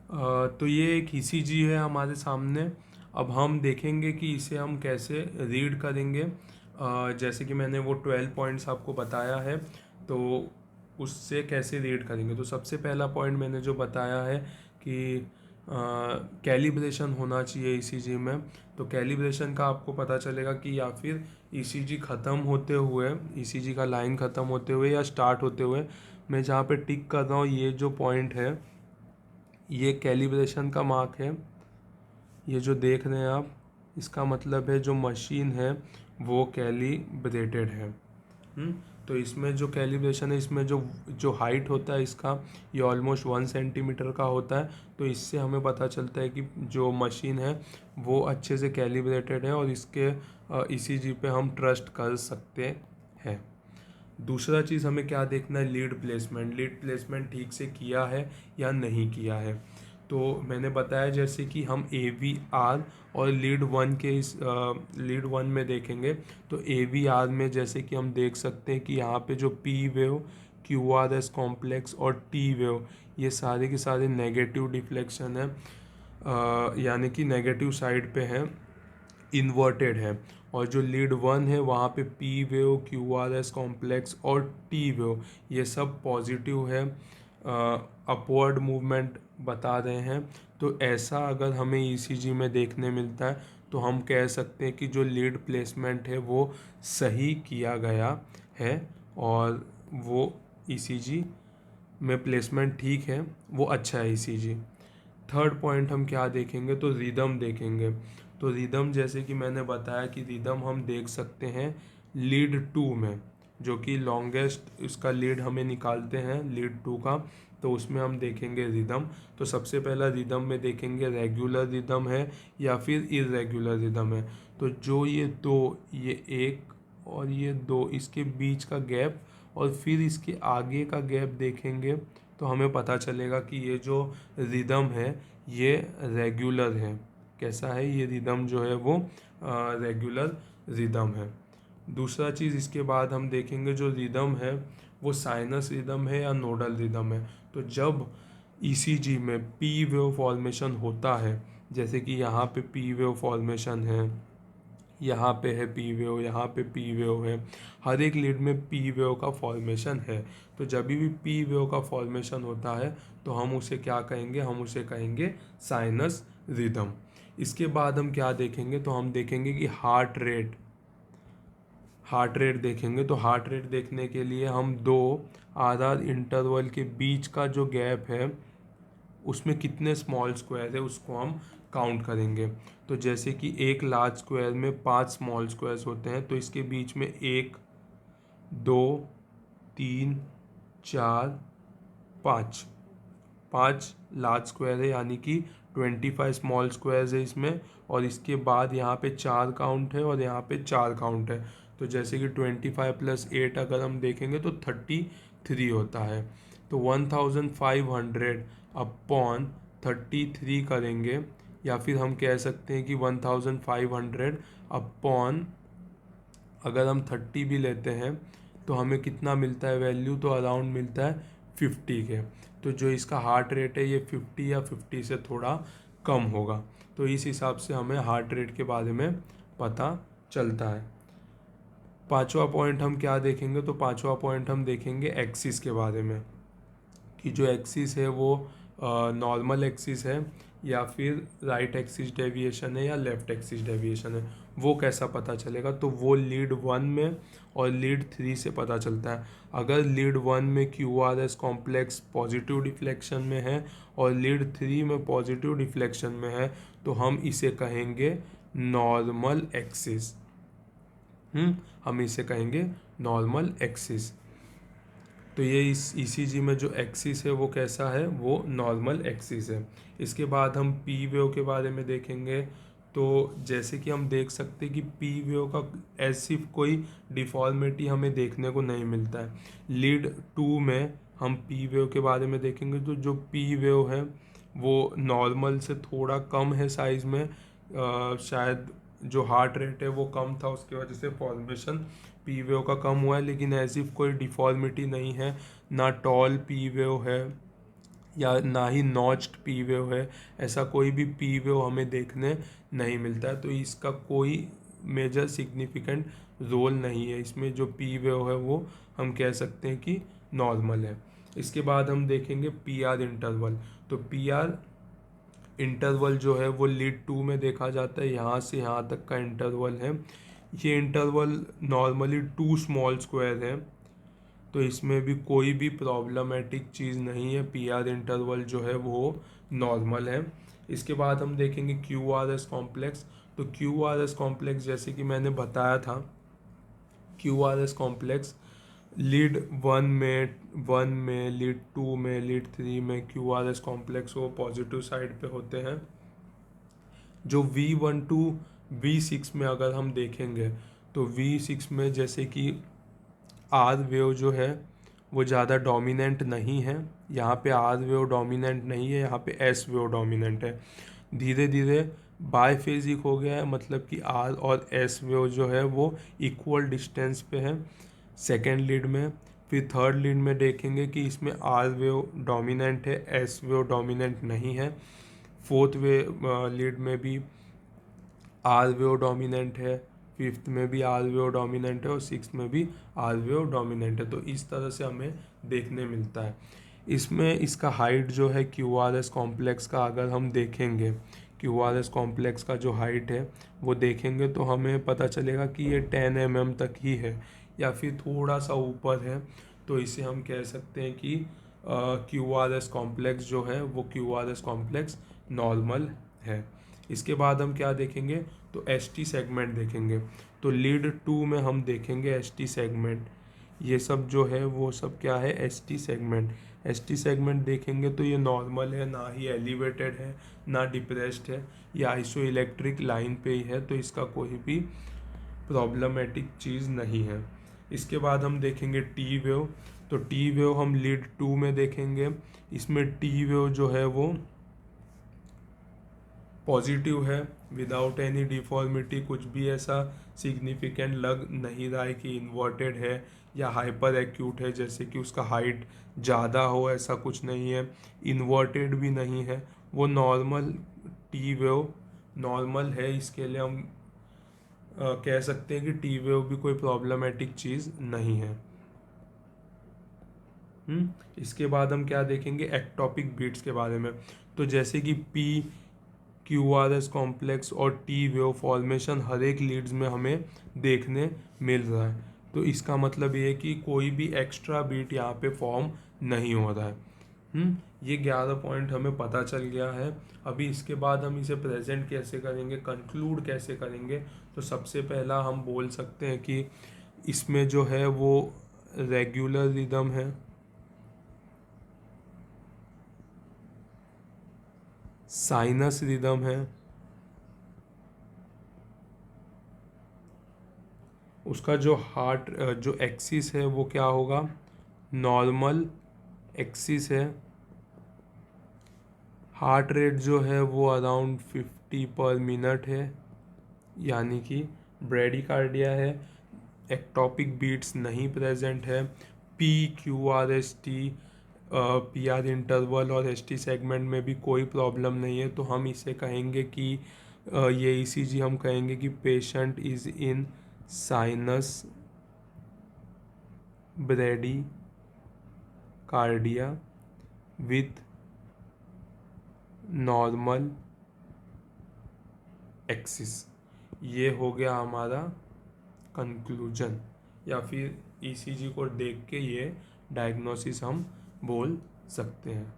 तो ये एक ईसीजी है हमारे सामने। अब हम देखेंगे कि इसे हम कैसे रीड करेंगे। जैसे कि मैंने वो 12 पॉइंट्स आपको बताया है, तो उससे कैसे रीड करेंगे। तो सबसे पहला पॉइंट मैंने जो बताया है कि कैलिब्रेशन होना चाहिए ईसीजी में। तो कैलिब्रेशन का आपको पता चलेगा कि या फिर ईसीजी ख़त्म होते हुए, ईसीजी का लाइन ख़त्म होते हुए या स्टार्ट होते हुए, मैं जहाँ पे टिक कर रहा हूँ ये जो पॉइंट है ये कैलिब्रेशन का मार्क है। ये जो देख रहे हैं आप, इसका मतलब है जो मशीन है वो कैलिब्रेटेड है। तो इसमें जो कैलिब्रेशन है, इसमें जो जो हाइट होता है इसका, ये ऑलमोस्ट 1 सेंटीमीटर का होता है। तो इससे हमें पता चलता है कि जो मशीन है वो अच्छे से कैलिब्रेटेड है और इसके ईसीजी पे हम ट्रस्ट कर सकते हैं। दूसरा चीज़ हमें क्या देखना है, लीड प्लेसमेंट। लीड प्लेसमेंट ठीक से किया है या नहीं किया है। तो मैंने बताया जैसे कि हम AVR और लीड वन के इस लीड वन में देखेंगे। तो AVR में जैसे कि हम देख सकते हैं कि यहाँ पे जो P वेव, QRS कॉम्प्लेक्स और T वेव, ये सारे के सारे नेगेटिव डिफ्लेक्शन है, यानी कि नेगेटिव साइड पे हैं, इन्वर्टेड है। और जो लीड वन है वहाँ पे पी वेव, QRS कॉम्प्लेक्स और टी वेव, ये सब पॉजिटिव है, अपवर्ड मूवमेंट बता रहे हैं। तो ऐसा अगर हमें ईसीजी में देखने मिलता है तो हम कह सकते हैं कि जो लीड प्लेसमेंट है वो सही किया गया है और वो ईसीजी में प्लेसमेंट ठीक है, वो अच्छा है ईसीजी। थर्ड पॉइंट हम क्या देखेंगे, तो रिदम देखेंगे। तो रिदम जैसे कि मैंने बताया कि रिदम हम देख सकते हैं लीड टू में, जो कि लॉन्गेस्ट इसका लीड हमें निकालते हैं लीड टू का। तो उसमें हम देखेंगे रिदम। तो सबसे पहला रिदम में देखेंगे रेगुलर रिदम है या फिर इरेगुलर रिदम है। तो जो ये दो, ये एक और ये दो, इसके बीच का गैप और फिर इसके आगे का गैप देखेंगे तो हमें पता चलेगा कि ये जो रिदम है ये रेगुलर है। कैसा है ये रिदम जो है वो रेगुलर रिदम है। दूसरा चीज़ इसके बाद हम देखेंगे जो रिदम है वो साइनस रिदम है या नोडल रिदम है। तो जब ईसीजी में पी वेव फॉर्मेशन होता है, जैसे कि यहाँ पे पी वेव फॉर्मेशन है, यहाँ पे है पी वेव, यहाँ पे पी वेव है, हर एक लीड में पी वेव का फॉर्मेशन है। तो जब भी पी वेव का फॉर्मेशन होता है तो हम उसे क्या कहेंगे, हम उसे कहेंगे साइनस रिदम। इसके बाद हम क्या देखेंगे, तो हम देखेंगे कि हार्ट रेट देखेंगे। तो हार्ट रेट देखने के लिए हम दो आधार इंटरवल के बीच का जो गैप है उसमें कितने स्मॉल स्क्वायर है उसको हम काउंट करेंगे। तो जैसे कि एक लार्ज स्क्वायर में 5 स्मॉल स्क्वायर्स होते हैं, तो इसके बीच में 1, 2, 3, 4, 5, 5 लार्ज स्क्वायर है, यानी कि 25 स्मॉल स्क्वायर्स है इसमें। और इसके बाद यहाँ पे 4 काउंट है और यहाँ पे 4 काउंट है। तो जैसे कि 25 + 8 अगर हम देखेंगे तो 33 होता है। तो 1500 अपॉन 33 करेंगे, या फिर हम कह सकते हैं कि 1500 अपॉन, अगर हम 30 भी लेते हैं तो हमें कितना मिलता है वैल्यू, तो अराउंड मिलता है 50 के। तो जो इसका हार्ट रेट है ये 50 या 50 से थोड़ा कम होगा। तो इस हिसाब से हमें हार्ट रेट के बारे में पता चलता है। पांचवा पॉइंट हम क्या देखेंगे, तो पांचवा पॉइंट हम देखेंगे एक्सिस के बारे में, कि जो एक्सिस है वो नॉर्मल एक्सिस है या फिर राइट एक्सिस डेविएशन है या लेफ्ट एक्सिस डेविएशन है, वो कैसा पता चलेगा। तो वो लीड वन में और लीड थ्री से पता चलता है। अगर लीड वन में QRS कॉम्प्लेक्स पॉजिटिव डिफ्लेक्शन में है और लीड थ्री में पॉजिटिव डिफ्लेक्शन में है तो हम इसे कहेंगे नॉर्मल एक्सिस। हम इसे कहेंगे नॉर्मल एक्सिस। तो ये इस ईसीजी में जो एक्सिस है वो कैसा है, वो नॉर्मल एक्सिस है। इसके बाद हम पी वेव के बारे में देखेंगे। तो जैसे कि हम देख सकते हैं कि पी वेव का ऐसी कोई डिफॉर्मिटी हमें देखने को नहीं मिलता है। लीड टू में हम पी वेव के बारे में देखेंगे तो जो पी वेव है वो नॉर्मल से थोड़ा कम है साइज़ में, शायद जो हार्ट रेट है वो कम था उसकी वजह से फॉर्मेशन पी वेव का कम हुआ है, लेकिन ऐसी कोई डिफॉर्मिटी नहीं है, ना टॉल पी वेव है या ना ही नॉच्ड पी वेव है, ऐसा कोई भी पी वेव हमें देखने नहीं मिलता है। तो इसका कोई मेजर सिग्निफिकेंट रोल नहीं है, इसमें जो पी वेव है वो हम कह सकते हैं कि नॉर्मल है। इसके बाद हम देखेंगे पी आर इंटरवल। तो पी आर इंटरवल जो है वो लीड 2 में देखा जाता है, यहाँ से यहाँ तक का इंटरवल है। ये इंटरवल नॉर्मली 2 स्मॉल स्क्वायर है, तो इसमें भी कोई भी प्रॉब्लमेटिक चीज़ नहीं है, पी आर इंटरवल जो है वो नॉर्मल है। इसके बाद हम देखेंगे क्यू आर एस कॉम्प्लेक्स। तो क्यू आर एस कॉम्प्लेक्स जैसे कि मैंने बताया था, Q R S complex lead 1 में लीड 2 में लीड 3 में क्यू आर एस कॉम्प्लेक्स वो पॉजिटिव साइड पे होते हैं। जो V12 V6 में अगर हम देखेंगे तो V6 में जैसे कि आर वेव जो है वो ज़्यादा डोमिनेंट नहीं है, यहाँ पे आर वेव डोमिनेंट नहीं है, यहाँ पे एस वेव डोमिनेंट है। धीरे धीरे बायफेजिक हो गया है, मतलब कि आर और एस वेव जो है वो इक्वल डिस्टेंस पे है सेकेंड लीड में। फिर थर्ड लीड में देखेंगे कि इसमें आर वेव डोमिनेंट है, एस वेव डोमिनेंट नहीं है। फोर्थ लीड में भी आर वेव डोमिनेंट है, फिफ्थ में भी आर वेव डोमिनेंट है और सिक्स्थ में भी आर वेव डोमिनेंट है। तो इस तरह से हमें देखने मिलता है। इसमें इसका हाइट जो है क्यू आर एस कॉम्प्लेक्स का अगर हम देखेंगे, क्यू आर एस कॉम्प्लेक्स का जो हाइट है वो देखेंगे तो हमें पता चलेगा कि ये 10 mm तक ही है या फिर थोड़ा सा ऊपर है। तो इसे हम कह सकते हैं कि क्यू आर एस कॉम्प्लेक्स जो है वो Q R S complex normal है। इसके बाद हम क्या देखेंगे, तो एस टी सेगमेंट देखेंगे। तो लीड 2 में हम देखेंगे एस टी सेगमेंट। ये सब जो है वो सब क्या है, S T segment. S T segment देखेंगे तो ये नॉर्मल है, ना ही एलिवेटेड है ना डिप्रेस्ड है, ये आइसो इलेक्ट्रिक लाइन पे ही है, तो इसका कोई भी प्रॉब्लमेटिक चीज़ नहीं है। इसके बाद हम देखेंगे टी वेव। तो टी वेव हम लीड 2 में देखेंगे। इसमें टी वेव जो है वो पॉजिटिव है, विदाउट एनी डिफॉर्मिटी, कुछ भी ऐसा सिग्निफिकेंट लग नहीं रहा है कि इन्वर्टेड है या हाइपर एक्यूट है, जैसे कि उसका हाइट ज़्यादा हो, ऐसा कुछ नहीं है। इन्वर्टेड भी नहीं है, वो नॉर्मल टी वेव नॉर्मल है। इसके लिए हम कह सकते हैं कि टी वेव भी कोई प्रॉब्लमेटिक चीज़ नहीं है। इसके बाद हम क्या देखेंगे, एक्टॉपिक बीट्स के बारे में। तो जैसे कि P Q R S complex और टी वेव फॉर्मेशन हर एक लीड्स में हमें देखने मिल रहा है, तो इसका मतलब ये है कि कोई भी एक्स्ट्रा बीट यहाँ पे फॉर्म नहीं हो रहा है। ये 11 पॉइंट हमें पता चल गया है। अभी इसके बाद हम इसे प्रेजेंट कैसे करेंगे, कंक्लूड कैसे करेंगे। तो सबसे पहला हम बोल सकते हैं कि इसमें जो है वो रेगुलर रिदम है, साइनस रिदम है, उसका जो हार्ट जो एक्सिस है वो क्या होगा, नॉर्मल एक्सिस है। हार्ट रेट जो है वो अराउंड 50 पर मिनट है, यानी कि ब्रेडिकार्डिया है। एक्टॉपिक बीट्स नहीं प्रेजेंट है। P Q R S T P R interval और एस टी सेगमेंट में भी कोई प्रॉब्लम नहीं है, तो हम इसे कहेंगे कि ये ईसीजी हम कहेंगे कि patient is in sinus bradycardia with normal axis. ये हो गया हमारा कंक्लूजन, या फिर ईसीजी को देख के ये डायग्नोसिस हम बोल सकते हैं।